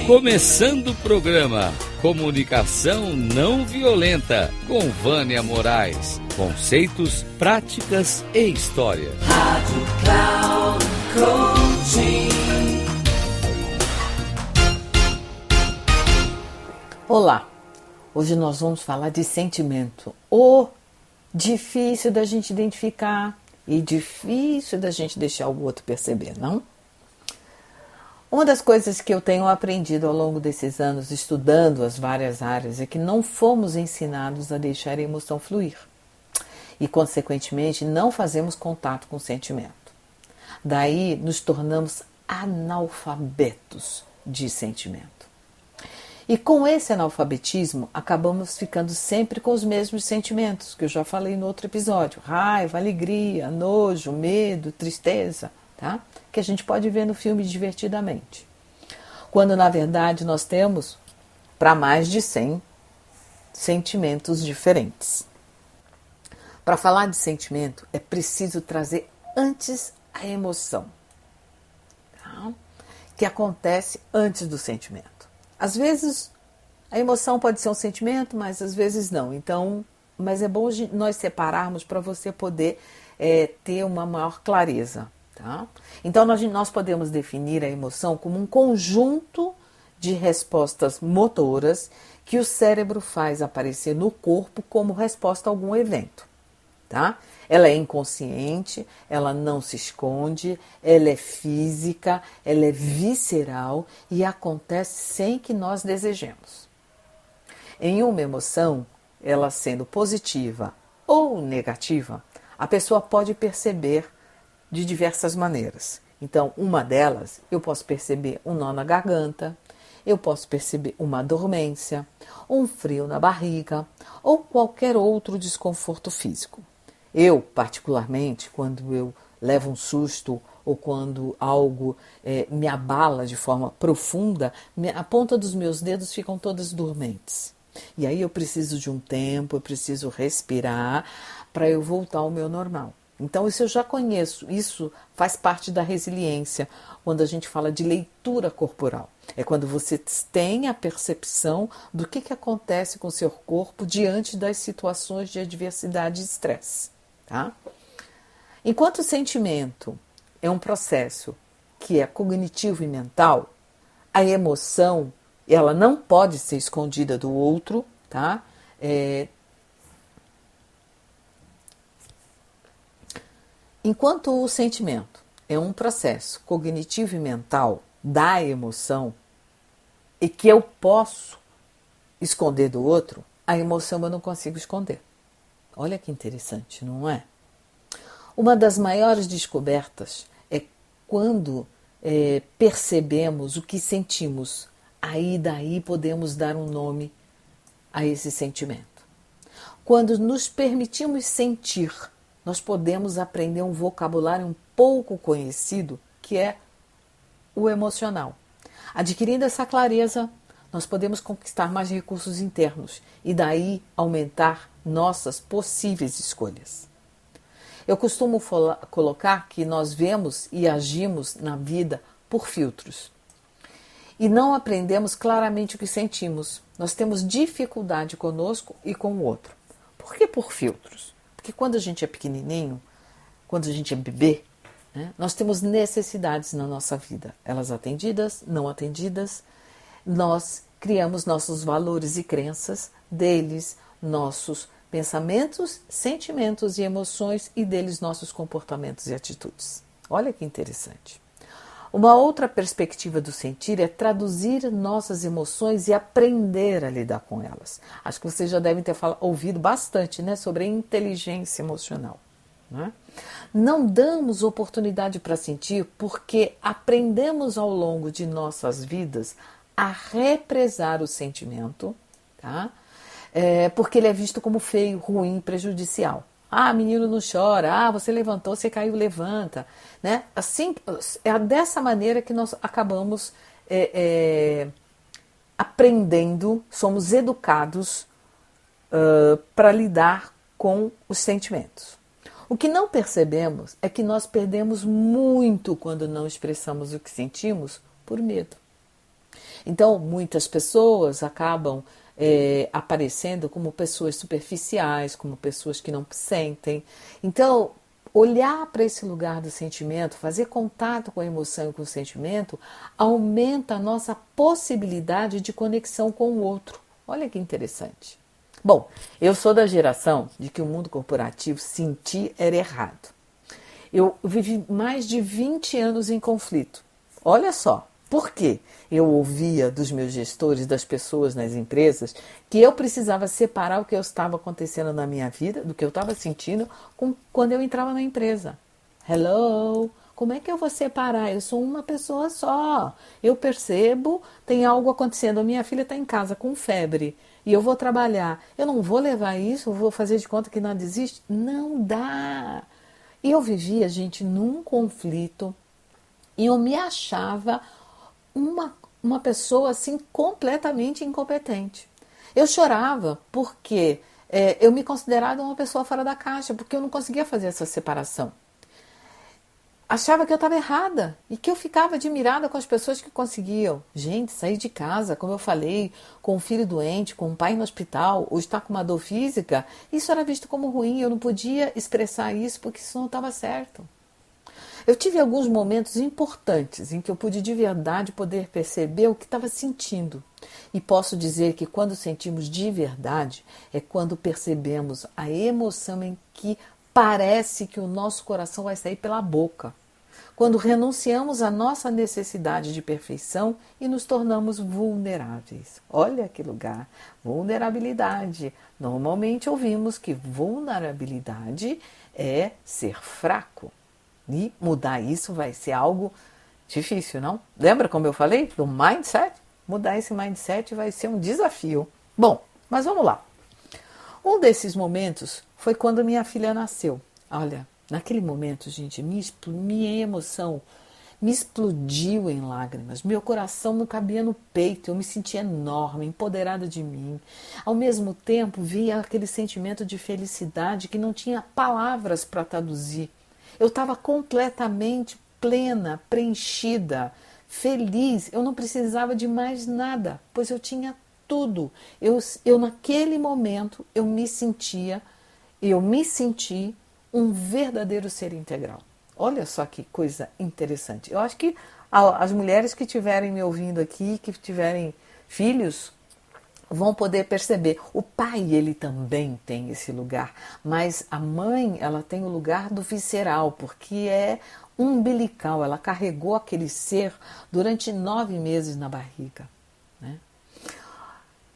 Começando o programa Comunicação Não Violenta, com Vânia Moraes. Conceitos, práticas e história. Rádio Cloud Coaching. Olá, hoje nós vamos falar de sentimento. Difícil da gente identificar e difícil da gente deixar o outro perceber, não? Uma das coisas que eu tenho aprendido ao longo desses anos, estudando as várias áreas, é que não fomos ensinados a deixar a emoção fluir. E, consequentemente, não fazemos contato com o sentimento. Daí, nos tornamos analfabetos de sentimento. E com esse analfabetismo, acabamos ficando sempre com os mesmos sentimentos, que eu já falei no outro episódio. Raiva, alegria, nojo, medo, tristeza, tá? Que a gente pode ver no filme Divertidamente. Quando, na verdade, nós temos para mais de 100 sentimentos diferentes. Para falar de sentimento, é preciso trazer antes a emoção, tá? Que acontece antes do sentimento. Às vezes a emoção pode ser um sentimento, mas às vezes não. Então, mas é bom nós separarmos para você poder ter uma maior clareza. Tá? Então nós podemos definir a emoção como um conjunto de respostas motoras que o cérebro faz aparecer no corpo como resposta a algum evento. Tá? Ela é inconsciente, ela não se esconde, ela é física, ela é visceral e acontece sem que nós desejemos. Em uma emoção, ela sendo positiva ou negativa, a pessoa pode perceber de diversas maneiras. Então, uma delas, eu posso perceber um nó na garganta, eu posso perceber uma dormência, um frio na barriga ou qualquer outro desconforto físico. Eu, particularmente, quando eu levo um susto ou quando algo me abala de forma profunda, a ponta dos meus dedos ficam todas dormentes. E aí eu preciso de um tempo, eu preciso respirar para eu voltar ao meu normal. Então isso eu já conheço, isso faz parte da resiliência, quando a gente fala de leitura corporal. É quando você tem a percepção do que acontece com o seu corpo diante das situações de adversidade e estresse. Tá? Enquanto o sentimento é um processo que é cognitivo e mental, a emoção ela não pode ser escondida do outro, tá? Enquanto o sentimento é um processo cognitivo e mental da emoção e que eu posso esconder do outro, a emoção eu não consigo esconder. Olha que interessante, não é? Uma das maiores descobertas é quando percebemos o que sentimos. Aí daí podemos dar um nome a esse sentimento. Quando nos permitimos sentir, nós podemos aprender um vocabulário um pouco conhecido, que é o emocional. Adquirindo essa clareza, nós podemos conquistar mais recursos internos e daí aumentar nossas possíveis escolhas. Eu costumo colocar que nós vemos e agimos na vida por filtros. E não aprendemos claramente o que sentimos. Nós temos dificuldade conosco e com o outro. Por que por filtros? Porque quando a gente é pequenininho, quando a gente é bebê, né, nós temos necessidades na nossa vida. Elas atendidas, não atendidas. Nós criamos nossos valores e crenças, deles nossos pensamentos, sentimentos e emoções e deles nossos comportamentos e atitudes. Olha que interessante. Uma outra perspectiva do sentir é traduzir nossas emoções e aprender a lidar com elas. Acho que vocês já devem ter ouvido bastante, né, sobre a inteligência emocional. Né? Não damos oportunidade para sentir porque aprendemos ao longo de nossas vidas a represar o sentimento, tá? Porque ele é visto como feio, ruim, prejudicial. Ah, menino não chora. Ah, você levantou, você caiu, levanta. Né? Assim, é dessa maneira que nós acabamos aprendendo, somos educados para lidar com os sentimentos. O que não percebemos é que nós perdemos muito quando não expressamos o que sentimos por medo. Então, muitas pessoas acabam aparecendo como pessoas superficiais, como pessoas que não sentem. Então, olhar para esse lugar do sentimento, fazer contato com a emoção e com o sentimento, aumenta a nossa possibilidade de conexão com o outro. Olha que interessante. Bom, eu sou da geração de que o mundo corporativo sentir era errado. Eu vivi mais de 20 anos em conflito. Olha só, por quê? Eu ouvia dos meus gestores, das pessoas nas empresas, que eu precisava separar o que estava acontecendo na minha vida, do que eu estava sentindo, quando eu entrava na empresa. Hello? Como é que eu vou separar? Eu sou uma pessoa só. Eu percebo, tem algo acontecendo. A minha filha está em casa com febre e eu vou trabalhar. Eu não vou levar isso, vou fazer de conta que nada existe? Não dá. E eu vivia, gente, num conflito e eu me achava uma pessoa assim completamente incompetente. Eu chorava porque eu me considerava uma pessoa fora da caixa, porque eu não conseguia fazer essa separação. Achava que eu estava errada e que eu ficava admirada com as pessoas que conseguiam. Gente, sair de casa, como eu falei, com um filho doente, com um pai no hospital, ou estar com uma dor física, isso era visto como ruim. Eu não podia expressar isso porque isso não estava certo. Eu tive alguns momentos importantes em que eu pude de verdade poder perceber o que estava sentindo. E posso dizer que quando sentimos de verdade é quando percebemos a emoção em que parece que o nosso coração vai sair pela boca. Quando renunciamos à nossa necessidade de perfeição e nos tornamos vulneráveis. Olha que lugar! Vulnerabilidade. Normalmente ouvimos que vulnerabilidade é ser fraco. E mudar isso vai ser algo difícil, não? Lembra como eu falei do mindset? Mudar esse mindset vai ser um desafio. Bom, mas vamos lá. Um desses momentos foi quando minha filha nasceu. Olha, naquele momento, gente, minha emoção me explodiu em lágrimas. Meu coração não cabia no peito. Eu me sentia enorme, empoderada de mim. Ao mesmo tempo, via aquele sentimento de felicidade que não tinha palavras para traduzir. Eu estava completamente plena, preenchida, feliz. Eu não precisava de mais nada, pois eu tinha tudo. Eu naquele momento, eu me senti um verdadeiro ser integral. Olha só que coisa interessante. Eu acho que as mulheres que estiverem me ouvindo aqui, que tiverem filhos, vão poder perceber. O pai, ele também tem esse lugar, mas a mãe, ela tem o lugar do visceral, porque é umbilical. Ela carregou aquele ser durante 9 meses na barriga, né?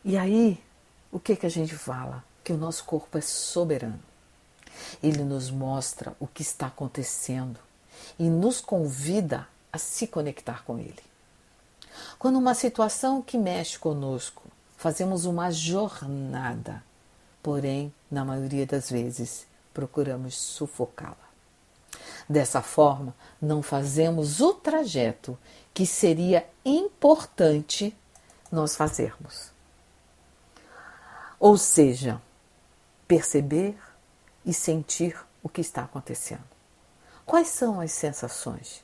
E aí, o que a gente fala? Que o nosso corpo é soberano. Ele nos mostra o que está acontecendo e nos convida a se conectar com ele. Quando uma situação que mexe conosco, fazemos uma jornada, porém, na maioria das vezes, procuramos sufocá-la. Dessa forma, não fazemos o trajeto que seria importante nós fazermos. Ou seja, perceber e sentir o que está acontecendo. Quais são as sensações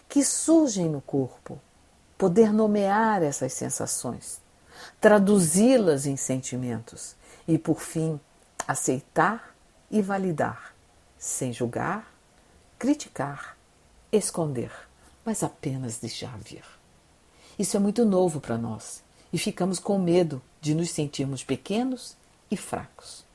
que surgem no corpo? Poder nomear essas sensações, traduzi-las em sentimentos e, por fim, aceitar e validar, sem julgar, criticar, esconder, mas apenas deixar vir. Isso é muito novo para nós e ficamos com medo de nos sentirmos pequenos e fracos.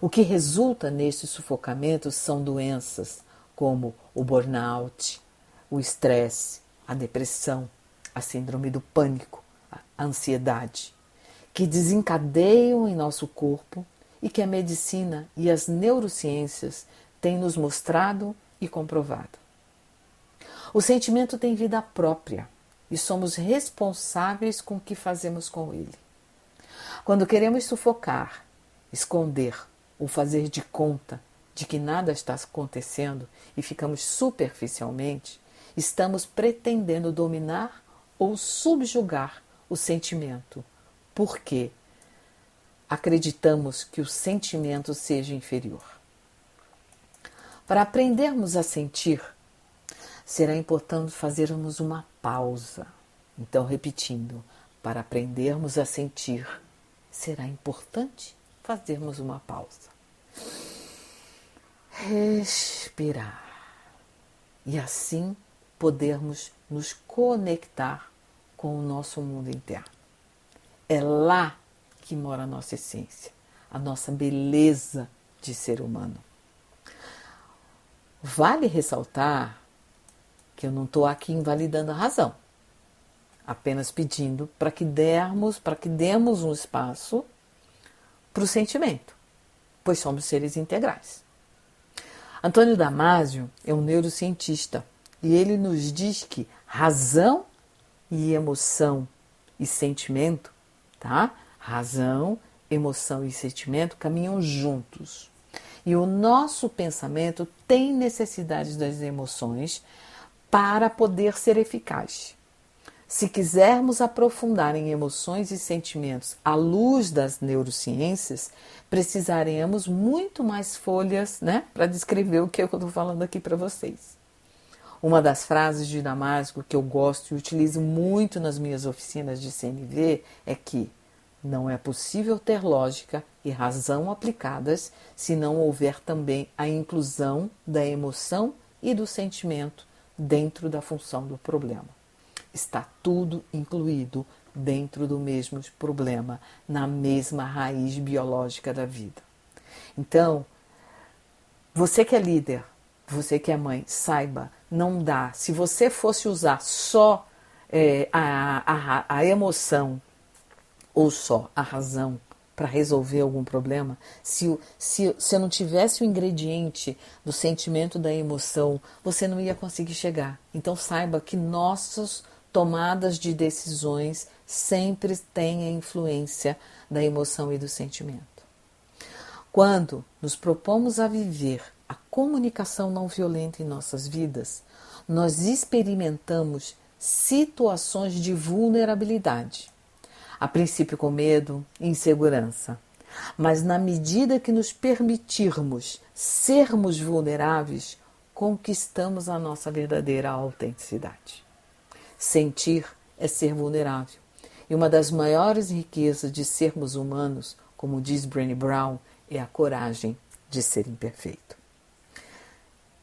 O que resulta neste sufocamento são doenças como o burnout, o estresse, a depressão, a síndrome do pânico, a ansiedade, que desencadeiam em nosso corpo e que a medicina e as neurociências têm nos mostrado e comprovado. O sentimento tem vida própria e somos responsáveis com o que fazemos com ele. Quando queremos sufocar, esconder ou fazer de conta de que nada está acontecendo e ficamos superficialmente, estamos pretendendo dominar ou subjugar o sentimento, porque acreditamos que o sentimento seja inferior. Para aprendermos a sentir, será importante fazermos uma pausa Então, repetindo, para aprendermos a sentir, será importante fazermos uma pausa. Respirar. E assim podermos nos conectar com o nosso mundo interno. É lá que mora a nossa essência, a nossa beleza de ser humano. Vale ressaltar que eu não estou aqui invalidando a razão, apenas pedindo para que demos um espaço para o sentimento, pois somos seres integrais. Antônio Damasio é um neurocientista e ele nos diz que razão e emoção e sentimento, tá? Razão, emoção e sentimento caminham juntos. E o nosso pensamento tem necessidade das emoções para poder ser eficaz. Se quisermos aprofundar em emoções e sentimentos à luz das neurociências, precisaremos muito mais folhas, né, para descrever o que eu estou falando aqui para vocês. Uma das frases de Damasio que eu gosto e utilizo muito nas minhas oficinas de CNV é que não é possível ter lógica e razão aplicadas se não houver também a inclusão da emoção e do sentimento dentro da função do problema. Está tudo incluído dentro do mesmo problema, na mesma raiz biológica da vida. Então, você que é líder, você que é mãe, saiba, não dá. Se você fosse usar só a emoção ou só a razão para resolver algum problema, se eu não tivesse o ingrediente do sentimento da emoção, você não ia conseguir chegar. Então saiba que nossas tomadas de decisões sempre têm a influência da emoção e do sentimento. Quando nos propomos a viver a comunicação não violenta em nossas vidas, nós experimentamos situações de vulnerabilidade. A princípio com medo e insegurança. Mas na medida que nos permitirmos sermos vulneráveis, conquistamos a nossa verdadeira autenticidade. Sentir é ser vulnerável. E uma das maiores riquezas de sermos humanos, como diz Brené Brown, é a coragem de ser imperfeito.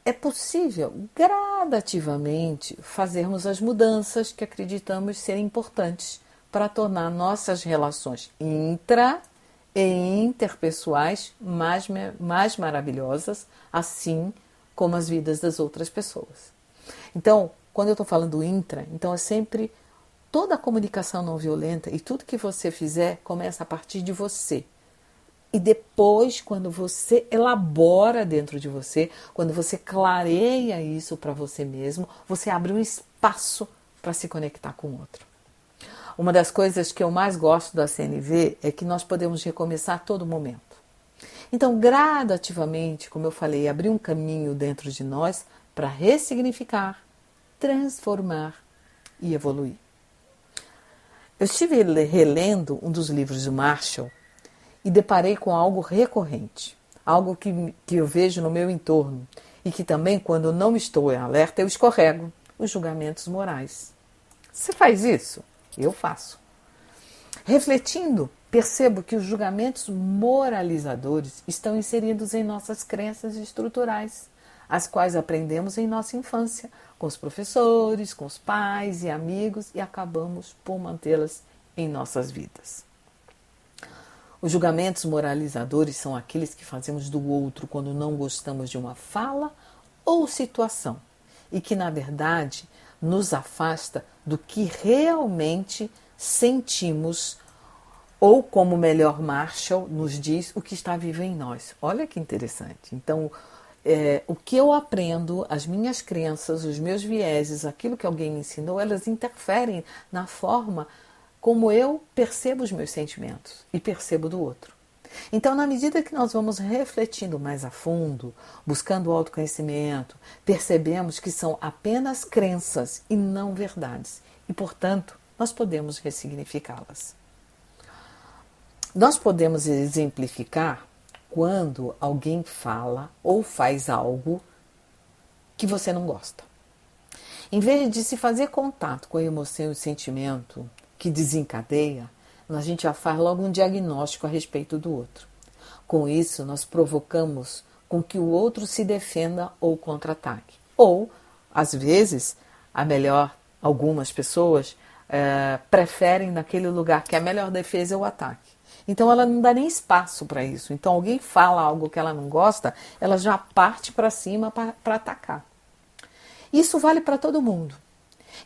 É possível, gradativamente, fazermos as mudanças que acreditamos serem importantes para tornar nossas relações intra- e interpessoais mais maravilhosas, assim como as vidas das outras pessoas. Então, quando eu estou falando intra, então é sempre toda a comunicação não violenta e tudo que você fizer começa a partir de você. E depois, quando você elabora dentro de você, quando você clareia isso para você mesmo, você abre um espaço para se conectar com o outro. Uma das coisas que eu mais gosto da CNV é que nós podemos recomeçar a todo momento. Então, gradativamente, como eu falei, abrir um caminho dentro de nós para ressignificar, transformar e evoluir. Eu estive relendo um dos livros do Marshall e deparei com algo recorrente, algo que eu vejo no meu entorno e que também, quando não estou em alerta, eu escorrego, os julgamentos morais. Você faz isso? Eu faço. Refletindo, percebo que os julgamentos moralizadores estão inseridos em nossas crenças estruturais, as quais aprendemos em nossa infância, com os professores, com os pais e amigos, e acabamos por mantê-las em nossas vidas. Os julgamentos moralizadores são aqueles que fazemos do outro quando não gostamos de uma fala ou situação, e que, na verdade, nos afasta do que realmente sentimos, ou, como o melhor Marshall nos diz, o que está vivo em nós. Olha que interessante. Então, o que eu aprendo, as minhas crenças, os meus vieses, aquilo que alguém me ensinou, elas interferem na forma como eu percebo os meus sentimentos e percebo do outro. Então, na medida que nós vamos refletindo mais a fundo, buscando o autoconhecimento, percebemos que são apenas crenças e não verdades. E, portanto, nós podemos ressignificá-las. Nós podemos exemplificar quando alguém fala ou faz algo que você não gosta. Em vez de se fazer contato com a emoção e o sentimento que desencadeia, a gente já faz logo um diagnóstico a respeito do outro. Com isso, nós provocamos com que o outro se defenda ou contra-ataque. Ou, às vezes, algumas pessoas preferem naquele lugar que a melhor defesa é o ataque. Então ela não dá nem espaço para isso. Então alguém fala algo que ela não gosta, ela já parte para cima para atacar. Isso vale para todo mundo.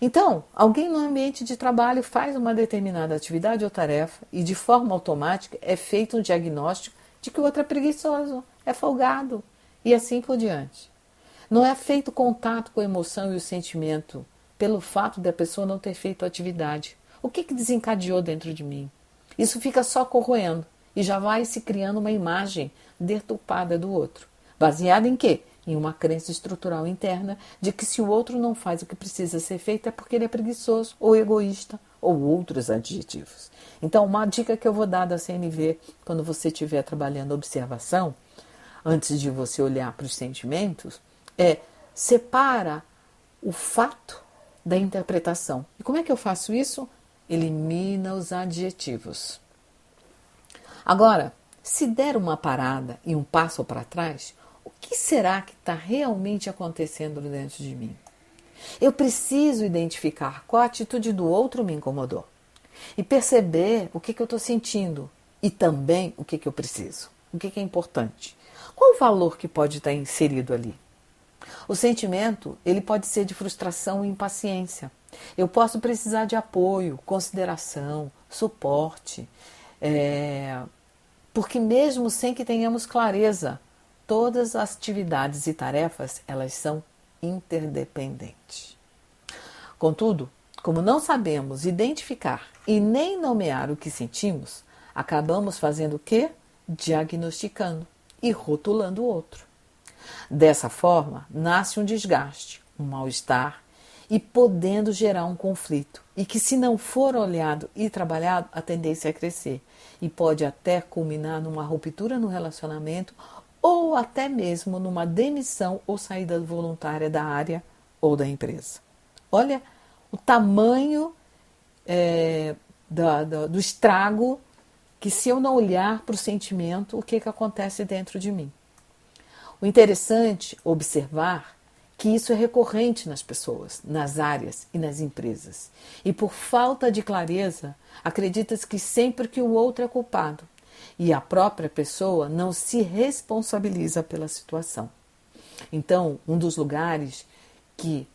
Então, alguém no ambiente de trabalho faz uma determinada atividade ou tarefa e de forma automática é feito um diagnóstico de que o outro é preguiçoso, é folgado e assim por diante. Não é feito contato com a emoção e o sentimento pelo fato da pessoa não ter feito a atividade. O que desencadeou dentro de mim? Isso fica só corroendo e já vai se criando uma imagem deturpada do outro. Baseada em quê? Em uma crença estrutural interna de que se o outro não faz o que precisa ser feito é porque ele é preguiçoso ou egoísta ou outros adjetivos. Então, uma dica que eu vou dar da CNV quando você estiver trabalhando observação, antes de você olhar para os sentimentos, é separa o fato da interpretação. E como é que eu faço isso? Elimina os adjetivos. Agora, se der uma parada e um passo para trás, o que será que está realmente acontecendo dentro de mim? Eu preciso identificar qual a atitude do outro me incomodou e perceber o que eu estou sentindo e também o que eu preciso, o que é importante. Qual o valor que pode estar inserido ali? O sentimento, ele pode ser de frustração e impaciência. Eu posso precisar de apoio, consideração, suporte, porque mesmo sem que tenhamos clareza, todas as atividades e tarefas, elas são interdependentes. Contudo, como não sabemos identificar e nem nomear o que sentimos, acabamos fazendo o quê? Diagnosticando e rotulando o outro. Dessa forma, nasce um desgaste, um mal-estar e podendo gerar um conflito. E que se não for olhado e trabalhado, a tendência é crescer. E pode até culminar numa ruptura no relacionamento ou até mesmo numa demissão ou saída voluntária da área ou da empresa. Olha o tamanho do estrago que se eu não olhar para o sentimento, o que acontece dentro de mim. O interessante é observar que isso é recorrente nas pessoas, nas áreas e nas empresas. E por falta de clareza, acredita-se que sempre que o outro é culpado e a própria pessoa não se responsabiliza pela situação. Então, um dos lugares que...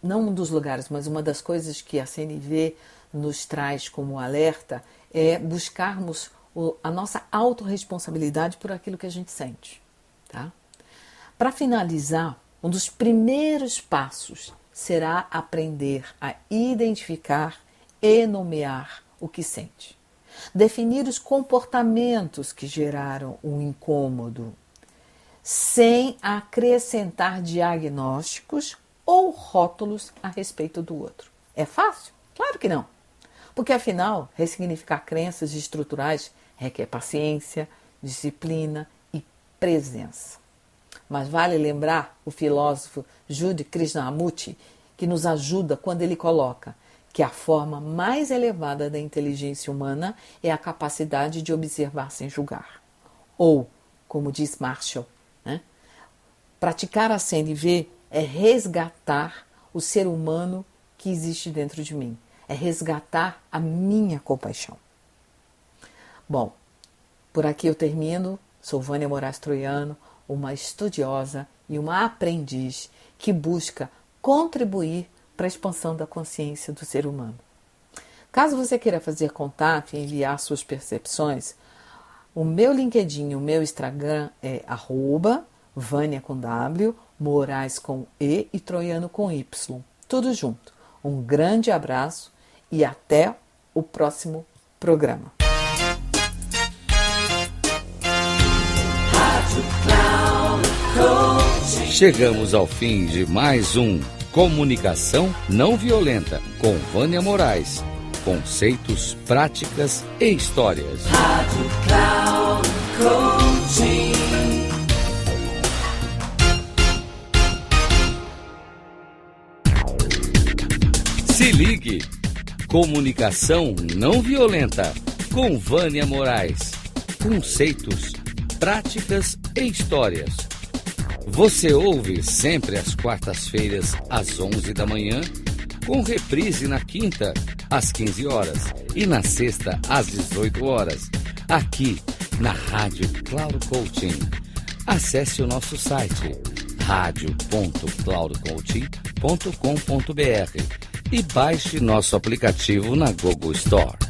não um dos lugares, mas uma das coisas que a CNV nos traz como alerta é buscarmos a nossa autorresponsabilidade por aquilo que a gente sente. Tá? Para finalizar, um dos primeiros passos será aprender a identificar e nomear o que sente. Definir os comportamentos que geraram o incômodo, sem acrescentar diagnósticos ou rótulos a respeito do outro. É fácil? Claro que não. Porque, afinal, ressignificar crenças estruturais requer paciência, disciplina e presença. Mas vale lembrar o filósofo Jude Krishnamurti, que nos ajuda quando ele coloca que a forma mais elevada da inteligência humana é a capacidade de observar sem julgar. Ou, como diz Marshall, praticar a CNV é resgatar o ser humano que existe dentro de mim. É resgatar a minha compaixão. Bom, por aqui eu termino. Sou Vânia Moraes Troiano, uma estudiosa e uma aprendiz que busca contribuir para a expansão da consciência do ser humano. Caso você queira fazer contato e enviar suas percepções, o meu LinkedIn, o meu Instagram é @Vânia com W, Moraes com E e Troiano com Y. Tudo junto. Um grande abraço e até o próximo programa. Chegamos ao fim de mais um Comunicação Não Violenta com Vânia Moraes. Conceitos, práticas e histórias. Rádio Cloud Coaching. Se ligue! Comunicação não violenta com Vânia Moraes. Conceitos, práticas e histórias. Você ouve sempre às quartas-feiras, às 11 da manhã, com reprise na quinta, às 15 horas e na sexta, às 18 horas, aqui na Rádio Cloud Coaching. Acesse o nosso site radio.cloudcoaching.com.br e baixe nosso aplicativo na Google Store.